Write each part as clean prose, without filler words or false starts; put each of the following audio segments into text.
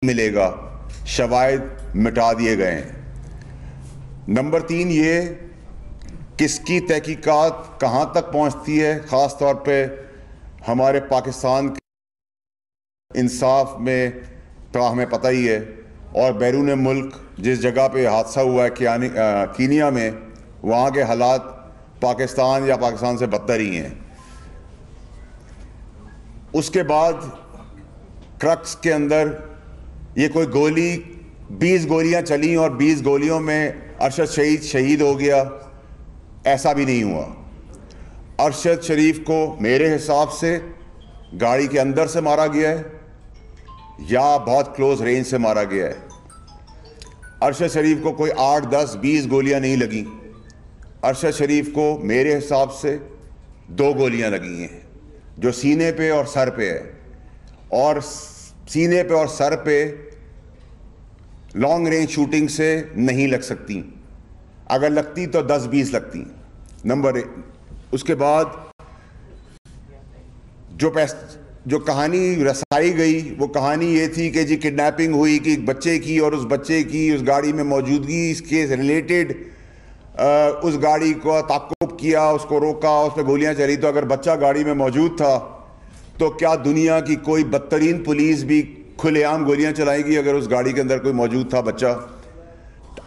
ملے گا، شواہد مٹا دیے گئے ہیں۔ نمبر 3 یہ کس کی تحقیقات کہاں تک پہنچتی ہے، خاص طور پہ ہمارے پاکستان کے انصاف میں تو ہمیں پتہ ہی ہے، اور بیرون ملک جس جگہ پہ حادثہ ہوا ہے کینیا میں، وہاں کے حالات پاکستان یا پاکستان سے بدتر ہی ہیں۔ اس کے بعد کرکس کے اندر یہ کوئی 20 گولیاں چلیں اور 20 گولیوں میں ارشد شہید ہو گیا، ایسا بھی نہیں ہوا۔ ارشد شریف کو میرے حساب سے گاڑی کے اندر سے مارا گیا ہے یا بہت کلوز رینج سے مارا گیا ہے۔ ارشد شریف کو کوئی 8 10 20 گولیاں نہیں لگیں۔ ارشد شریف کو میرے حساب سے 2 گولیاں لگی ہیں، جو سینے پہ اور سر پہ ہے، اور سینے پہ اور سر پہ لانگ رینج شوٹنگ سے نہیں لگ سکتی، اگر لگتی تو 10 20 لگتی۔ نمبر 1۔ اس کے بعد جو کہانی رسائی گئی وہ کہانی یہ تھی کہ جی کڈنیپنگ ہوئی کہ ایک بچے کی، اور اس بچے کی اس گاڑی میں موجودگی، اس کے ریلیٹڈ اس گاڑی کو تعقب کیا، اس کو روکا، اس پہ گولیاں چلی۔ تو اگر بچہ گاڑی میں موجود تھا تو کیا دنیا کی کوئی بدترین پولیس بھی کھلے عام گولیاں چلائے گی اگر اس گاڑی کے اندر کوئی موجود تھا بچہ؟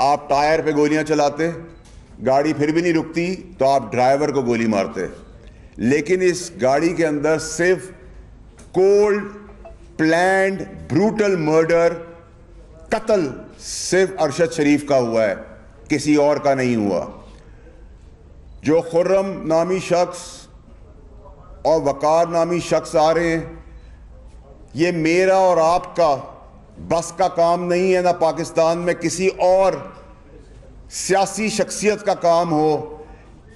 آپ ٹائر پہ گولیاں چلاتے، گاڑی پھر بھی نہیں رکتی تو آپ ڈرائیور کو گولی مارتے۔ لیکن اس گاڑی کے اندر صرف کولڈ پلانڈ بروٹل مرڈر، قتل صرف ارشد شریف کا ہوا ہے، کسی اور کا نہیں ہوا۔ جو خرم نامی شخص اور وقار نامی شخص آ رہے ہیں، یہ میرا اور آپ کا بس کا کام نہیں ہے، نہ پاکستان میں کسی اور سیاسی شخصیت کا کام ہو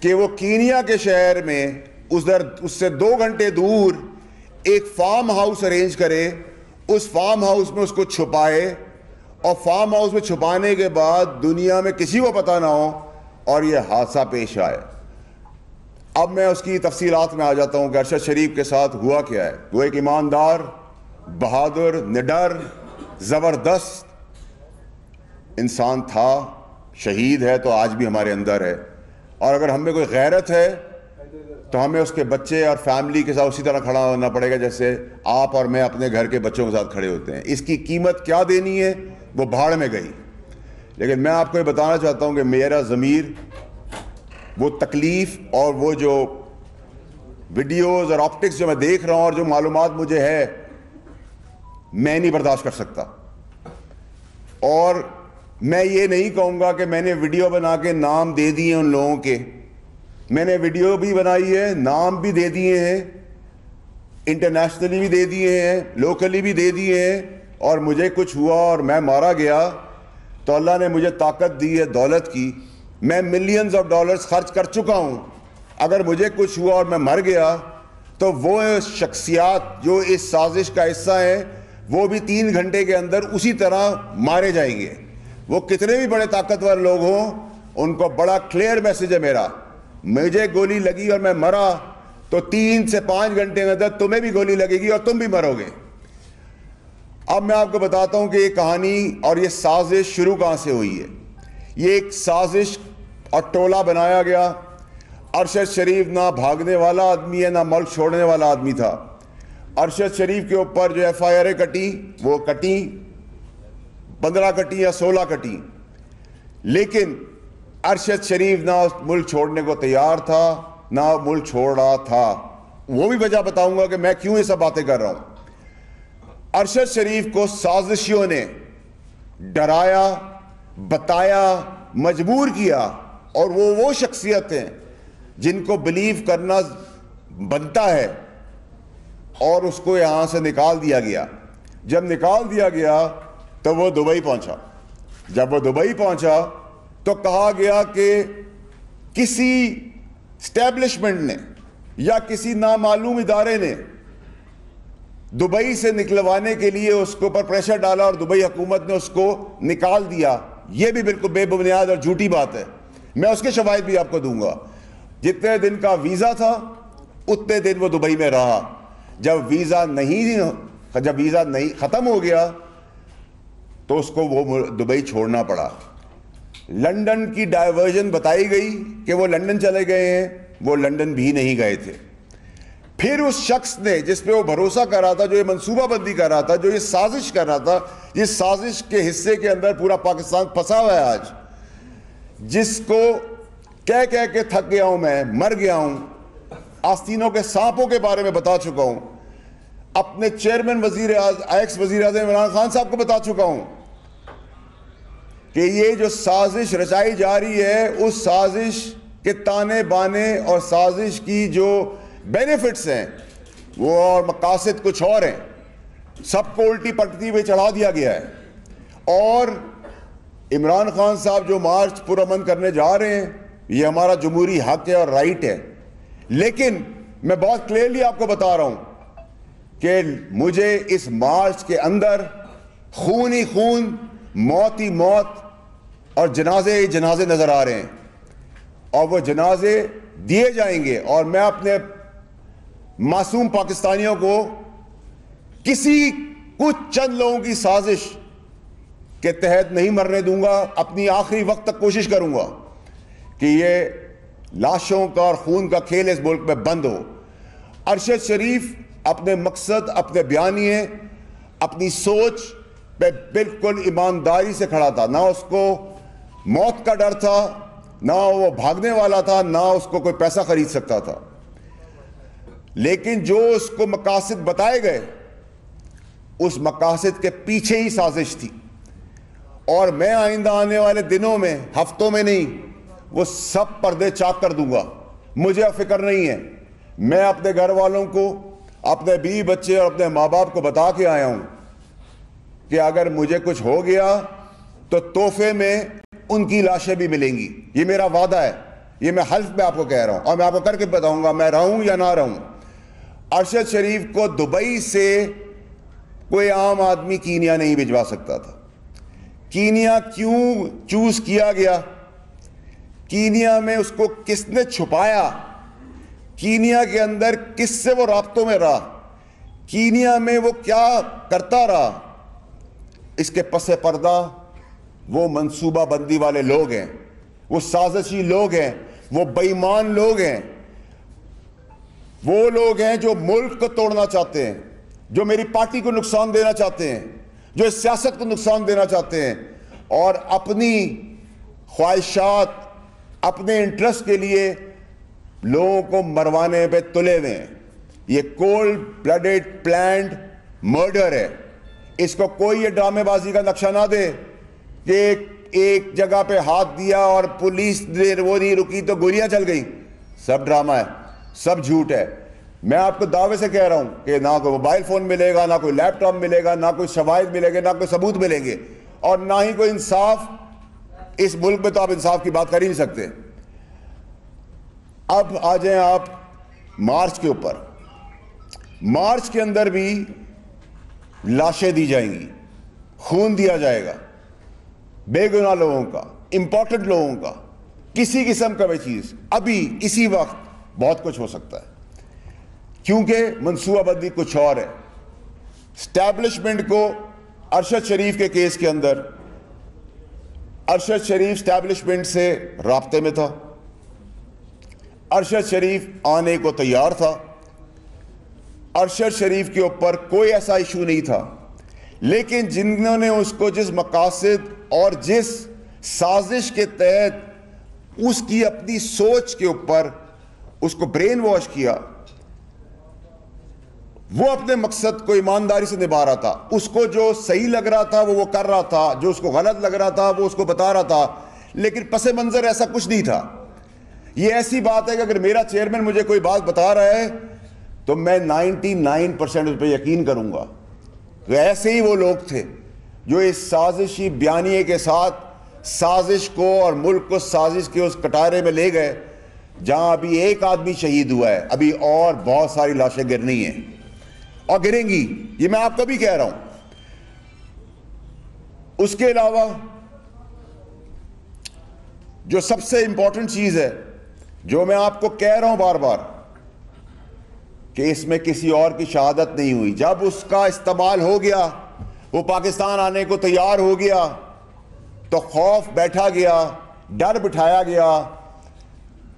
کہ وہ کینیا کے شہر میں اس سے 2 گھنٹے دور ایک فارم ہاؤس ارینج کرے، اس فارم ہاؤس میں اس کو چھپائے، اور فارم ہاؤس میں چھپانے کے بعد دنیا میں کسی کو پتہ نہ ہو اور یہ حادثہ پیش آئے۔ اب میں اس کی تفصیلات میں آ جاتا ہوں کہ ارشد شریف کے ساتھ ہوا کیا ہے۔ وہ ایک ایماندار، بہادر، نڈر، زبردست انسان تھا، شہید ہے تو آج بھی ہمارے اندر ہے، اور اگر ہم میں کوئی غیرت ہے تو ہمیں اس کے بچے اور فیملی کے ساتھ اسی طرح کھڑا ہونا پڑے گا جیسے آپ اور میں اپنے گھر کے بچوں کے ساتھ کھڑے ہوتے ہیں۔ اس کی قیمت کیا دینی ہے وہ بھاڑ میں گئی، لیکن میں آپ کو یہ بتانا چاہتا ہوں کہ میرا ضمیر وہ تکلیف اور وہ جو ویڈیوز اور آپٹکس جو میں دیکھ رہا ہوں اور جو معلومات مجھے ہے، میں نہیں برداشت کر سکتا۔ اور میں یہ نہیں کہوں گا کہ میں نے ویڈیو بنا کے نام دے دیے ان لوگوں کے، میں نے ویڈیو بھی بنائی ہے، نام بھی دے دیے ہیں، انٹرنیشنلی بھی دے دیے ہیں، لوکلی بھی دے دیے ہیں، اور مجھے کچھ ہوا اور میں مارا گیا تو اللہ نے مجھے طاقت دی ہے دولت کی، میں ملینز آف ڈالرز خرچ کر چکا ہوں۔ اگر مجھے کچھ ہوا اور میں مر گیا تو وہ شخصیات جو اس سازش کا حصہ ہیں وہ بھی 3 گھنٹے کے اندر اسی طرح مارے جائیں گے۔ وہ کتنے بھی بڑے طاقتور لوگ ہوں، ان کو بڑا کلیئر میسج ہے میرا، مجھے گولی لگی اور میں مرا تو 3 سے 5 گھنٹے کے اندر تمہیں بھی گولی لگے گی اور تم بھی مرو گے۔ اب میں آپ کو بتاتا ہوں کہ یہ کہانی اور یہ سازش شروع کہاں سے ہوئی ہے۔ یہ ایک سازش اور ٹولہ بنایا گیا۔ ارشد شریف نہ بھاگنے والا آدمی ہے، نہ ملک چھوڑنے والا آدمی تھا۔ ارشد شریف کے اوپر جو FIR کٹی وہ کٹی 15 کٹی یا 16 کٹی، لیکن ارشد شریف نہ ملک چھوڑنے کو تیار تھا نہ ملک چھوڑ رہا تھا۔ وہ بھی وجہ بتاؤں گا کہ میں کیوں یہ سب باتیں کر رہا ہوں۔ ارشد شریف کو سازشیوں نے ڈرایا، بتایا، مجبور کیا، اور وہ شخصیت ہیں جن کو بلیو کرنا بنتا ہے، اور اس کو یہاں سے نکال دیا گیا۔ جب نکال دیا گیا تو وہ دبئی پہنچا۔ جب وہ دبئی پہنچا تو کہا گیا کہ کسی اسٹیبلشمنٹ نے یا کسی نامعلوم ادارے نے دبئی سے نکلوانے کے لیے اس کے اوپر پریشر ڈالا اور دبئی حکومت نے اس کو نکال دیا۔ یہ بھی بالکل بے بنیاد اور جھوٹی بات ہے، میں اس کے شواہد بھی آپ کو دوں گا۔ جتنے دن کا ویزا تھا اتنے دن وہ دبئی میں رہا۔ جب ویزا نہیں ختم ہو گیا تو اس کو وہ دبئی چھوڑنا پڑا. لنڈن کی ڈائیورژن بتائی گئی کہ وہ لنڈن چلے گئے ہیں، وہ لنڈن بھی نہیں گئے تھے. پھر اس شخص نے جس پہ وہ بھروسہ کر رہا تھا، جو یہ منصوبہ بندی کر رہا تھا، جو یہ سازش کر رہا تھا، جس سازش کے حصے کے اندر پورا پاکستان پھنسا ہوا ہے آج، جس کو کہہ کہہ کے تھک گیا ہوں، میں مر گیا ہوں، آستینوں کے سانپوں کے بارے میں بتا چکا ہوں، اپنے چیئرمین ایکس وزیر اعظم عمران خان صاحب کو بتا چکا ہوں کہ یہ جو سازش رچائی جا رہی ہے، اس سازش کے تانے بانے اور سازش کی جو بینیفٹس ہیں وہ اور مقاصد کچھ اور ہیں، سب کو الٹی پٹتی ہوئے چڑھا دیا گیا ہے. اور عمران خان صاحب جو مارچ پرامن کرنے جا رہے ہیں، یہ ہمارا جمہوری حق ہے اور رائٹ ہے، لیکن میں بہت کلیئرلی آپ کو بتا رہا ہوں کہ مجھے اس مارچ کے اندر خون ہی خون، موت ہی موت اور جنازے ہی جنازے نظر آ رہے ہیں، اور وہ جنازے دیے جائیں گے. اور میں اپنے معصوم پاکستانیوں کو کسی کچھ چند لوگوں کی سازش کے تحت نہیں مرنے دوں گا. اپنی آخری وقت تک کوشش کروں گا کہ یہ لاشوں کا اور خون کا کھیل اس ملک میں بند ہو. ارشد شریف اپنے مقصد، اپنے بیانیے، اپنی سوچ پہ بالکل ایمانداری سے کھڑا تھا. نہ اس کو موت کا ڈر تھا، نہ وہ بھاگنے والا تھا، نہ اس کو کوئی پیسہ خرید سکتا تھا. لیکن جو اس کو مقاصد بتائے گئے، اس مقاصد کے پیچھے ہی سازش تھی. اور میں آئندہ آنے والے دنوں میں، ہفتوں میں نہیں، وہ سب پردے چاک کر دوں گا. مجھے فکر نہیں ہے. میں اپنے گھر والوں کو، اپنے بیوی بچے اور اپنے ماں باپ کو بتا کے آیا ہوں کہ اگر مجھے کچھ ہو گیا تو تحفے میں ان کی لاشیں بھی ملیں گی. یہ میرا وعدہ ہے، یہ میں حلف میں آپ کو کہہ رہا ہوں، اور میں آپ کو کر کے بتاؤں گا، میں رہوں یا نہ رہوں. ارشد شریف کو دبئی سے کوئی عام آدمی کینیا نہیں بھجوا سکتا تھا. کینیا کیوں چوز کیا گیا؟ کینیا میں اس کو کس نے چھپایا؟ کینیا کے اندر کس سے وہ رابطوں میں رہا؟ کینیا میں وہ کیا کرتا رہا؟ اس کے پس پردہ وہ منصوبہ بندی والے لوگ ہیں، وہ سازشی لوگ ہیں، وہ بے ایمان لوگ ہیں، وہ لوگ ہیں جو ملک کو توڑنا چاہتے ہیں، جو میری پارٹی کو نقصان دینا چاہتے ہیں، جو اس سیاست کو نقصان دینا چاہتے ہیں، اور اپنی خواہشات، اپنے انٹرسٹ کے لیے لوگوں کو مروانے پہ تلے ہوئے ہیں. یہ کولڈ بلڈڈ پلانڈ مرڈر ہے. اس کو کوئی یہ ڈرامے بازی کا نقشہ نہ دے کہ ایک جگہ پہ ہاتھ دیا اور پولیس نے وہ نہیں رکی تو گولیاں چل گئیں. سب ڈرامہ ہے، سب جھوٹ ہے. میں آپ کو دعوے سے کہہ رہا ہوں کہ نہ کوئی موبائل فون ملے گا، نہ کوئی لیپ ٹاپ ملے گا، نہ کوئی شواہد ملے گے، نہ کوئی ثبوت ملیں گے، اور نہ ہی کوئی انصاف. اس ملک میں تو آپ انصاف کی بات کر ہی نہیں سکتے. اب آ جائیں آپ مارچ کے اوپر. مارچ کے اندر بھی لاشیں دی جائیں گی، خون دیا جائے گا، بے گناہ لوگوں کا، امپورٹنٹ لوگوں کا، کسی قسم کا بھی چیز. ابھی اسی وقت بہت کچھ ہو سکتا ہے، کیونکہ منصوبہ بندی کچھ اور ہے. اسٹیبلشمنٹ کو ارشد شریف کے کیس کے اندر، ارشد شریف اسٹیبلشمنٹ سے رابطے میں تھا، ارشد شریف آنے کو تیار تھا، ارشد شریف کے اوپر کوئی ایسا ایشو نہیں تھا. لیکن جنہوں نے اس کو جس مقاصد اور جس سازش کے تحت اس کی اپنی سوچ کے اوپر اس کو برین واش کیا، وہ اپنے مقصد کو ایمانداری سے نبھا رہا تھا. اس کو جو صحیح لگ رہا تھا وہ کر رہا تھا، جو اس کو غلط لگ رہا تھا وہ اس کو بتا رہا تھا. لیکن پس منظر ایسا کچھ نہیں تھا. یہ ایسی بات ہے کہ اگر میرا چیئرمین مجھے کوئی بات بتا رہا ہے تو میں 99% اس پہ یقین کروں گا. ایسے ہی وہ لوگ تھے جو اس سازشی بیانیے کے ساتھ سازش کو اور ملک کو سازش کے اس کٹارے میں لے گئے جہاں ابھی ایک آدمی شہید ہوا ہے، ابھی اور بہت ساری لاشیں گرنی ہیں اور گریں گی. یہ میں آپ کو بھی کہہ رہا ہوں. اس کے علاوہ جو سب سے امپورٹنٹ چیز ہے، جو میں آپ کو کہہ رہا ہوں بار بار، کہ اس میں کسی اور کی شہادت نہیں ہوئی. جب اس کا استعمال ہو گیا، وہ پاکستان آنے کو تیار ہو گیا تو خوف بیٹھا گیا، ڈر بٹھایا گیا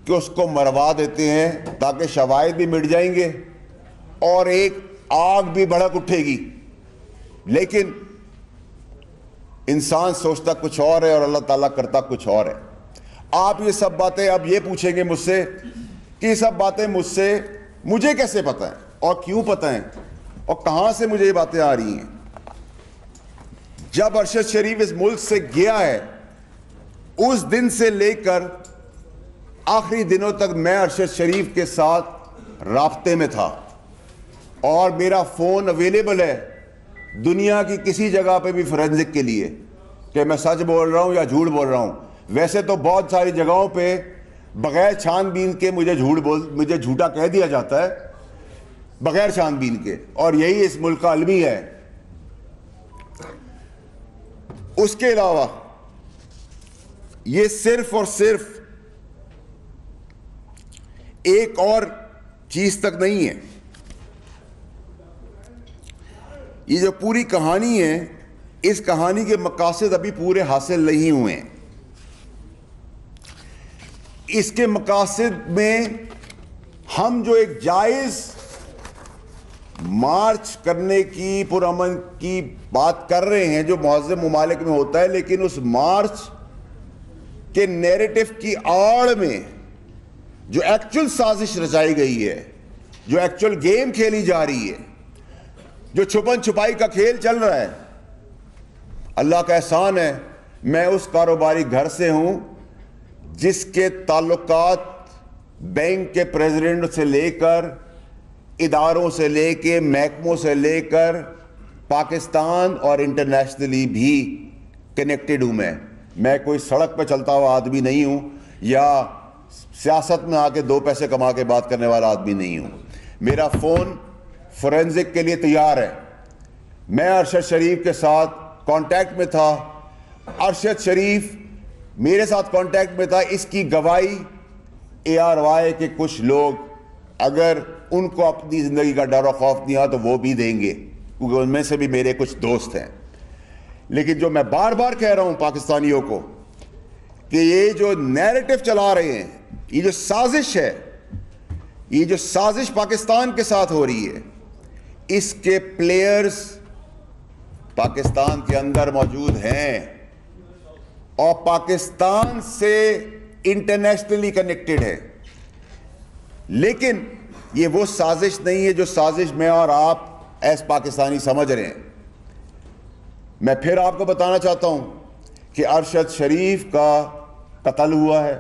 کہ اس کو مروا دیتے ہیں تاکہ شواہد بھی مٹ جائیں گے اور ایک آگ بھی بھڑک اٹھے گی. لیکن انسان سوچتا کچھ اور ہے اور اللہ تعالیٰ کرتا کچھ اور ہے. آپ یہ سب باتیں اب یہ پوچھیں گے مجھ سے کہ یہ سب باتیں مجھے کیسے پتہ ہیں اور کیوں پتہ ہیں اور کہاں سے مجھے یہ باتیں آ رہی ہیں. جب ارشد شریف اس ملک سے گیا ہے اس دن سے لے کر آخری دنوں تک میں ارشد شریف کے ساتھ رابطے میں تھا اور میرا فون اویلیبل ہے دنیا کی کسی جگہ پہ بھی فورینزک کے لیے کہ میں سچ بول رہا ہوں یا جھوٹ بول رہا ہوں. ویسے تو بہت ساری جگہوں پہ بغیر چھان بین کے مجھے جھوٹا کہہ دیا جاتا ہے بغیر چھان بین کے، اور یہی اس ملک کا المی ہے. اس کے علاوہ یہ صرف اور صرف ایک اور چیز تک نہیں ہے. یہ جو پوری کہانی ہے اس کہانی کے مقاصد ابھی پورے حاصل نہیں ہوئے ہیں. اس کے مقاصد میں ہم جو ایک جائز مارچ کرنے کی پرامن کی بات کر رہے ہیں جو مہذب ممالک میں ہوتا ہے، لیکن اس مارچ کے نیریٹو کی آڑ میں جو ایکچول سازش رچائی گئی ہے، جو ایکچول گیم کھیلی جا رہی ہے، جو چھپن چھپائی کا کھیل چل رہا ہے، اللہ کا احسان ہے میں اس کاروباری گھر سے ہوں جس کے تعلقات بینک کے پریزیڈنٹ سے لے کر اداروں سے لے کے محکموں سے لے کر پاکستان اور انٹرنیشنلی بھی کنیکٹڈ ہوں. میں کوئی سڑک پہ چلتا ہوا آدمی نہیں ہوں یا سیاست میں آ کے دو پیسے کما کے بات کرنے والا آدمی نہیں ہوں. میرا فون فورینزک کے لیے تیار ہے. میں ارشد شریف کے ساتھ کانٹیکٹ میں تھا، ارشد شریف میرے ساتھ کانٹیکٹ میں تھا. اس کی گواہی ARY کے کچھ لوگ اگر ان کو اپنی زندگی کا ڈر و خوف نہیں آ تو وہ بھی دیں گے کیونکہ ان میں سے بھی میرے کچھ دوست ہیں. لیکن جو میں بار بار کہہ رہا ہوں پاکستانیوں کو کہ یہ جو نیریٹو چلا رہے ہیں، یہ جو سازش ہے، یہ جو سازش پاکستان کے ساتھ ہو رہی ہے، اس کے پلیئرز پاکستان کے اندر موجود ہیں اور پاکستان سے انٹرنیشنلی کنیکٹڈ ہے. لیکن یہ وہ سازش نہیں ہے جو سازش میں اور آپ ایس پاکستانی سمجھ رہے ہیں. میں پھر آپ کو بتانا چاہتا ہوں کہ ارشد شریف کا قتل ہوا ہے.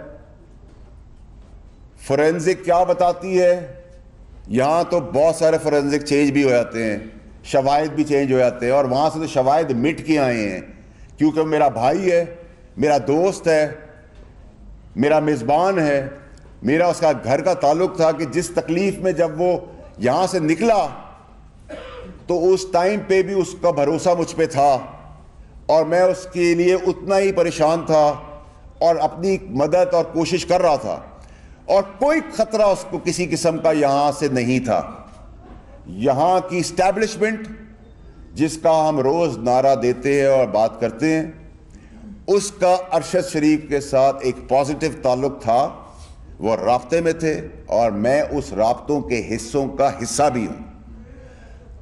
فورینزک کیا بتاتی ہے؟ یہاں تو بہت سارے فورینزک چینج بھی ہو جاتے ہیں، شواہد بھی چینج ہو جاتے ہیں، اور وہاں سے تو شواہد مٹ کے آئے ہیں کیونکہ میرا بھائی ہے، میرا دوست ہے، میرا میزبان ہے، میرا اس کا گھر کا تعلق تھا کہ جس تکلیف میں جب وہ یہاں سے نکلا تو اس ٹائم پہ بھی اس کا بھروسہ مجھ پہ تھا اور میں اس کے لیے اتنا ہی پریشان تھا اور اپنی مدد اور کوشش کر رہا تھا، اور کوئی خطرہ اس کو کسی قسم کا یہاں سے نہیں تھا. یہاں کی اسٹیبلشمنٹ جس کا ہم روز نعرہ دیتے ہیں اور بات کرتے ہیں، اس کا ارشد شریف کے ساتھ ایک پازیٹیو تعلق تھا. وہ رابطے میں تھے اور میں اس رابطوں کے حصوں کا حصہ بھی ہوں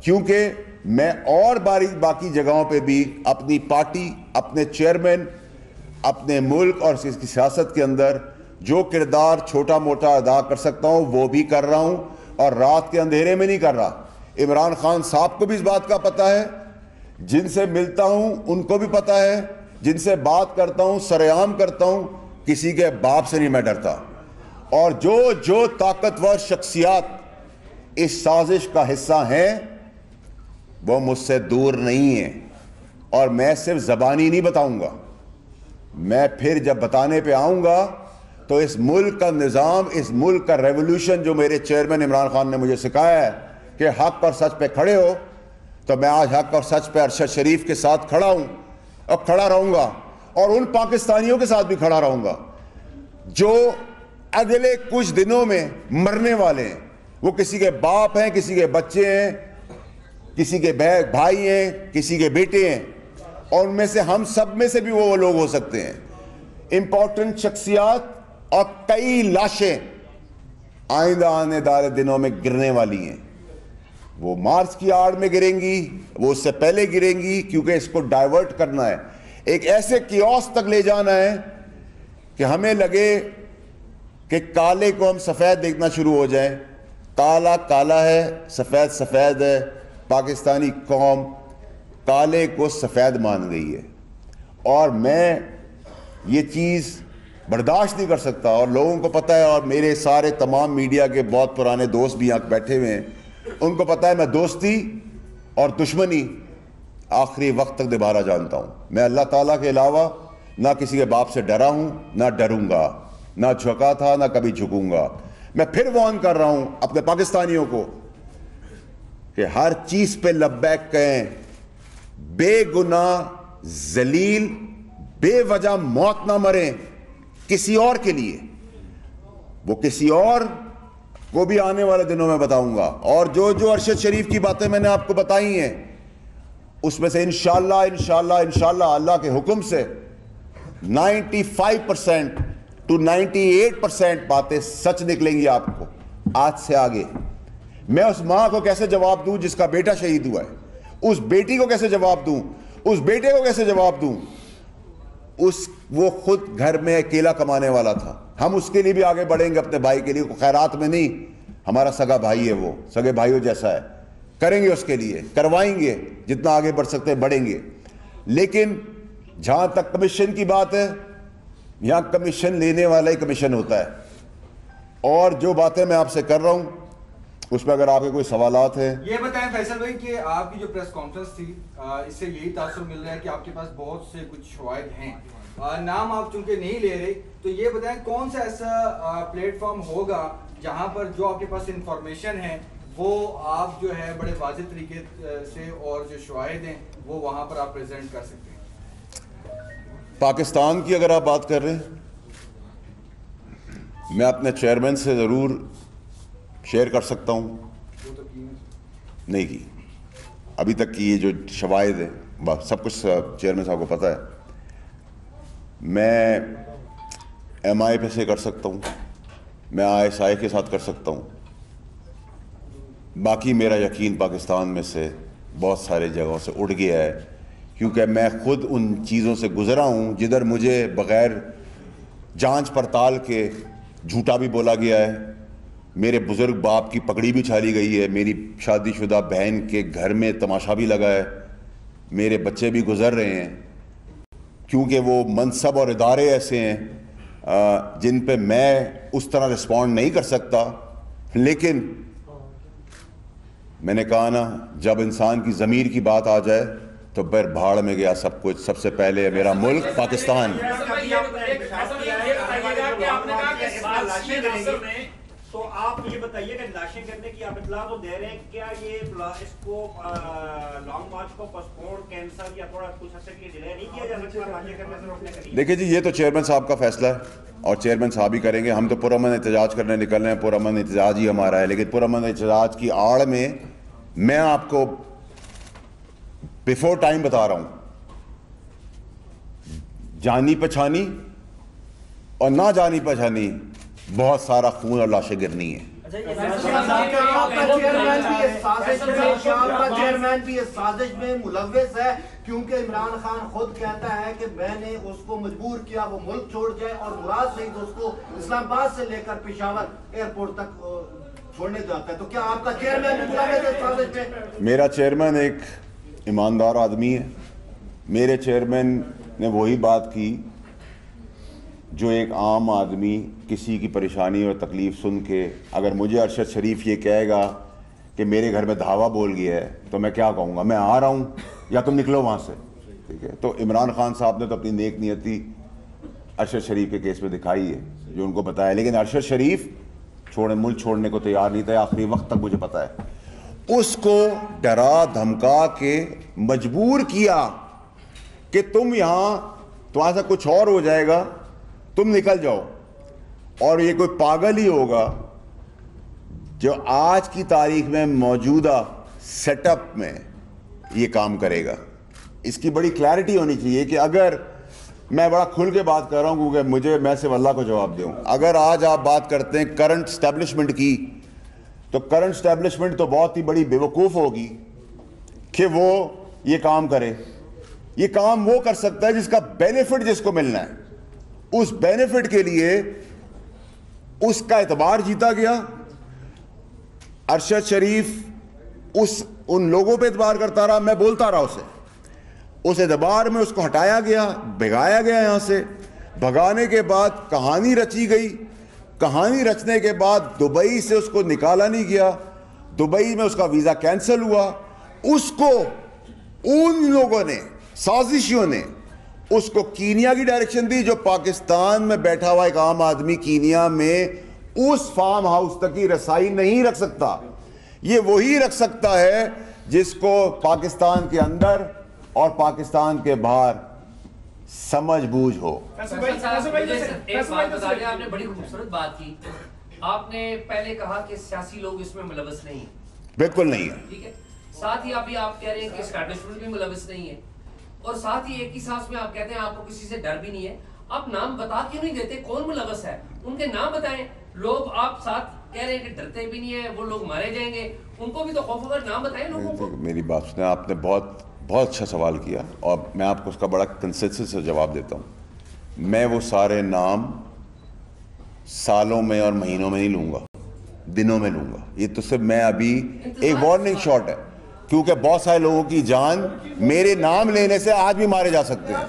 کیونکہ میں اور باقی جگہوں پہ بھی اپنی پارٹی، اپنے چیئرمین، اپنے ملک اور اس کی سیاست کے اندر جو کردار چھوٹا موٹا ادا کر سکتا ہوں وہ بھی کر رہا ہوں، اور رات کے اندھیرے میں نہیں کر رہا. عمران خان صاحب کو بھی اس بات کا پتہ ہے، جن سے ملتا ہوں ان کو بھی پتہ ہے، جن سے بات کرتا ہوں سرعام کرتا ہوں، کسی کے باپ سے نہیں میں ڈرتا. اور جو طاقتور شخصیات اس سازش کا حصہ ہیں وہ مجھ سے دور نہیں ہیں، اور میں صرف زبانی نہیں بتاؤں گا، میں پھر جب بتانے پہ آؤں گا تو اس ملک کا نظام، اس ملک کا ریولوشن جو میرے چیئرمین عمران خان نے مجھے سکھایا ہے کہ حق اور سچ پہ کھڑے ہو، تو میں آج حق اور سچ پہ ارشد شریف کے ساتھ کھڑا ہوں اور کھڑا رہوں گا، اور ان پاکستانیوں کے ساتھ بھی کھڑا رہوں گا جو اگلے کچھ دنوں میں مرنے والے ہیں. وہ کسی کے باپ ہیں، کسی کے بچے ہیں، کسی کے بھائی ہیں, کسی کے بیٹے ہیں, اور ان میں سے ہم سب میں سے بھی وہ لوگ ہو سکتے ہیں. امپورٹنٹ شخصیات اور کئی لاشیں آئندہ آنے والے دنوں میں گرنے والی ہیں. وہ مارچ کی آڑ میں گریں گی, وہ اس سے پہلے گریں گی, کیونکہ اس کو ڈائیورٹ کرنا ہے, ایک ایسے کیوس تک لے جانا ہے کہ ہمیں لگے کہ کالے کو ہم سفید دیکھنا شروع ہو جائیں. کالا کالا ہے, سفید سفید ہے. پاکستانی قوم کالے کو سفید مان گئی ہے, اور میں یہ چیز برداشت نہیں کر سکتا. اور لوگوں کو پتہ ہے, اور میرے سارے تمام میڈیا کے بہت پرانے دوست بھی یہاں بیٹھے ہوئے ہیں, ان کو پتہ ہے میں دوستی اور دشمنی آخری وقت تک نبھانا جانتا ہوں. میں اللہ تعالیٰ کے علاوہ نہ کسی کے باپ سے ڈرا ہوں, نہ ڈروں گا, نہ جھکا تھا, نہ کبھی جھکوں گا. میں پھر وارن کر رہا ہوں اپنے پاکستانیوں کو کہ ہر چیز پہ لبیک کہیں, بے گناہ ذلیل بے وجہ موت نہ مریں کسی اور کے لیے. وہ کسی اور کو بھی آنے والے دنوں میں بتاؤں گا. اور جو ارشد شریف کی باتیں میں نے آپ کو بتائی ہیں, اس میں سے انشاءاللہ اللہ کے حکم سے 95% to 98% باتیں سچ نکلیں گی آپ کو آج سے آگے. میں اس ماں کو کیسے جواب دوں جس کا بیٹا شہید ہوا ہے, اس بیٹی کو کیسے جواب دوں, اس بیٹے کو کیسے جواب دوں. وہ خود گھر میں اکیلا کمانے والا تھا. ہم اس کے لیے بھی آگے بڑھیں گے, اپنے بھائی کے لیے. خیرات میں نہیں, ہمارا سگا بھائی ہے, وہ سگے بھائیوں جیسا ہے, کریں گے اس کے لیے, کروائیں گے, جتنا آگے بڑھ سکتے ہیں بڑھیں گے. لیکن جہاں تک کمیشن کی بات ہے, یہاں کمیشن لینے والا ہی کمیشن ہوتا ہے. اور جو باتیں میں آپ سے کر رہا ہوں اس میں اگر آپ کے کوئی سوالات ہیں. یہ بتائیں فیصل بھائی کہ آپ کی جو پریس کانفرنس تھی, اس سے یہی تاثر مل رہا ہے کہ آپ کے پاس بہت سے کچھ شواہد ہیں, نام آپ چونکہ نہیں لے رہے, تو یہ بتائیں کون سا ایسا پلیٹ فارم ہوگا جہاں پر جو آپ کے پاس انفارمیشن ہے وہ آپ جو ہے بڑے واضح طریقے سے, اور جو شواہد ہیں وہ وہاں پر آپ پریزنٹ کر سکتے ہیں. پاکستان کی اگر آپ بات کر رہے ہیں, میں اپنے چیئرمین سے ضرور شیئر کر سکتا ہوں. نہیں کی ابھی تک کی یہ جو شواہد ہیں, سب کچھ چیئرمین صاحب کو پتہ ہے. میں ایم آئی پہ سے کر سکتا ہوں, میں آئی ایس آئی کے ساتھ کر سکتا ہوں. باقی میرا یقین پاکستان میں سے بہت سارے جگہوں سے اڑ گیا ہے, کیونکہ میں خود ان چیزوں سے گزرا ہوں جدھر مجھے بغیر جانچ پڑتال کے جھوٹا بھی بولا گیا ہے, میرے بزرگ باپ کی پگڑی بھی چھالی گئی ہے, میری شادی شدہ بہن کے گھر میں تماشا بھی لگا ہے, میرے بچے بھی گزر رہے ہیں, کیونکہ وہ منصب اور ادارے ایسے ہیں جن پہ میں اس طرح رسپونڈ نہیں کر سکتا. لیکن میں نے کہا نا, جب انسان کی ضمیر کی بات آ جائے تو پھر بھاڑ میں گیا سب کچھ. سب سے پہلے میرا ملک پاکستان. تو آپ یہ بتائیے کہ لاشیں کرنے کی آپ اطلاع تو دے رہے ہیں, کیا یہ اس کو لانگ مارچ کو پوسٹپون کینسل یا تھوڑا کچھ عرصے کے لیے ڈیلے نہیں کیا جا سکتا لاشیں کرنے سے روکنے کے لیے؟ دیکھیے جی, یہ تو چیئرمین صاحب کا فیصلہ ہے اور چیئرمین صاحب ہی کریں گے. ہم تو پرامن احتجاج کرنے نکل رہے ہیں, پرامن احتجاج ہی ہمارا ہے. لیکن پرامن احتجاج کی آڑ میں میں آپ کو بیفور ٹائم بتا رہا ہوں, جانی پہچانی اور نہ جانی پہچانی بہت سارا خون اور لاشیں گرنی ہیں. چیئرمین بھی اس سازش میں ملوث ہے, کیونکہ عمران خان خود کہتا ہے کہ میں نے اس کو مجبور کیا وہ ملک چھوڑ جائے, اور مراد سعید اس کو اسلام آباد سے لے کر پشاور ایئرپورٹ تک چھوڑنے جاتا ہے. تو کیا آپ کا چیئرمین بھی ملوث ہے اس سازش میں؟ میرا چیئرمین ایک ایماندار آدمی ہے. میرے چیئرمین نے وہی بات کی جو ایک عام آدمی کسی کی پریشانی اور تکلیف سن کے, اگر مجھے ارشد شریف یہ کہے گا کہ میرے گھر میں دھاوا بول گیا ہے تو میں کیا کہوں گا, میں آ رہا ہوں یا تم نکلو وہاں سے. ٹھیک ہے, تو عمران خان صاحب نے تو اپنی نیک نیتی ارشد شریف کے کیس میں دکھائی ہے جو ان کو بتایا, لیکن ارشد شریف ملک چھوڑنے کو تیار نہیں تھا آخری وقت تک, مجھے پتا ہے. اس کو ڈرا دھمکا کے مجبور کیا کہ تم یہاں, تمہارے ساتھ کچھ اور ہو جائے گا, تم نکل جاؤ. اور یہ کوئی پاگل ہی ہوگا جو آج کی تاریخ میں موجودہ سیٹ اپ میں یہ کام کرے گا. اس کی بڑی کلیئرٹی ہونی چاہیے کہ اگر میں بڑا کھل کے بات کر رہا ہوں کیونکہ میں صرف اللہ کو جواب دوں. اگر آج آپ بات کرتے ہیں کرنٹ اسٹیبلشمنٹ کی تو کرنٹ اسٹیبلشمنٹ تو بہت ہی بڑی بیوقوف ہوگی کہ وہ یہ کام کرے. یہ کام وہ کر سکتا ہے جس کا بینیفٹ جس کو ملنا ہے. اس بینیفٹ کے لیے اس کا اعتبار جیتا گیا. ارشد شریف ان لوگوں پہ اعتبار کرتا رہا, میں بولتا رہا اسے. اس اعتبار میں اس کو ہٹایا گیا, بھگایا گیا یہاں سے. بھگانے کے بعد کہانی رچی گئی. کہانی رچنے کے بعد دبئی سے اس کو نکالا نہیں گیا. دبئی میں اس کا ویزا کینسل ہوا. اس کو ان لوگوں نے, سازشیوں نے اس کو کینیا کی ڈائریکشن دی, جو پاکستان میں بیٹھا ہوا ایک عام آدمی کینیا میں اس فارم ہاؤس تک کی رسائی نہیں رکھ سکتا. یہ وہی رکھ سکتا ہے جس کو پاکستان کے اندر اور پاکستان کے باہر سمجھ بوجھ ہو. ایک بات بتا دیں, آپ نے بڑی خوبصورت بات کی. آپ نے پہلے کہا کہ سیاسی لوگ اس میں ملوث نہیں ہیں. بالکل نہیں ہے. ٹھیک ہے. ساتھ ہی آپ کہہ رہے ہیں کہ اسٹیبلشمنٹ بھی ملوث نہیں ہے, اور ساتھ ہی ایک ہی سانس میں آپ کہتے ہیں آپ کو کسی سے ڈر بھی نہیں ہے. آپ نام بتا کیوں نہیں دیتے کون ملوث ہے؟ ان کے نام بتائیں. لوگ آپ ساتھ کہہ رہے ہیں کہ ڈرتے بھی نہیں ہیں, وہ لوگ مارے جائیں گے, ان کو بھی تو خوف ہوگا. نام بتائیں لوگوں کو. میری بات سنیں, آپ نے بہت اچھا سوال کیا اور میں آپ کو اس کا بڑا کنسسٹنٹ سے جواب دیتا ہوں. میں وہ سارے نام سالوں میں اور مہینوں میں نہیں لوں گا, دنوں میں لوں گا. یہ تو صرف میں ابھی ایک وارننگ شاٹ ہے, کیونکہ بہت سارے لوگوں کی جان میرے نام لینے سے آج بھی مارے جا سکتے ہیں.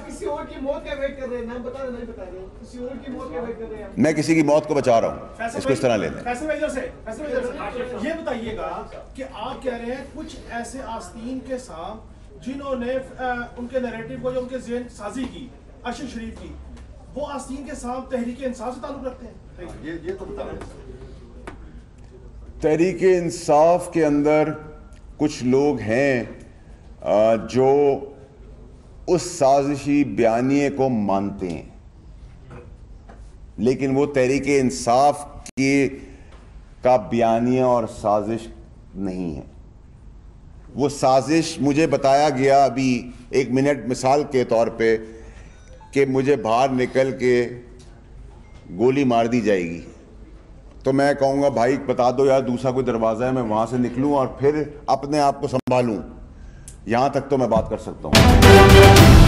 میں کسی کی موت کو بچا رہا ہوں, اس کو اس طرح لے لیں. یہ بتائیے گا کہ آپ کہہ رہے ہیں کچھ ایسے آستین کے ساتھ جنہوں نے ان کے نیریٹو کو, جو ان کے ذہن سازی کی ارشد شریف کی, وہ آستین کے ساتھ تحریک انصاف سے تعلق رکھتے ہیں. یہ تو بتا رہے ہیں. تحریک انصاف کے اندر کچھ لوگ ہیں جو اس سازشی بیانیے کو مانتے ہیں, لیکن وہ تحریک انصاف کا بیانیہ اور سازش نہیں ہے. وہ سازش مجھے بتایا گیا ابھی ایک منٹ مثال کے طور پہ کہ مجھے باہر نکل کے گولی مار دی جائے گی, تو میں کہوں گا بھائی بتا دو یار دوسرا کوئی دروازہ ہے, میں وہاں سے نکلوں اور پھر اپنے آپ کو سنبھالوں. یہاں تک تو میں بات کر سکتا ہوں.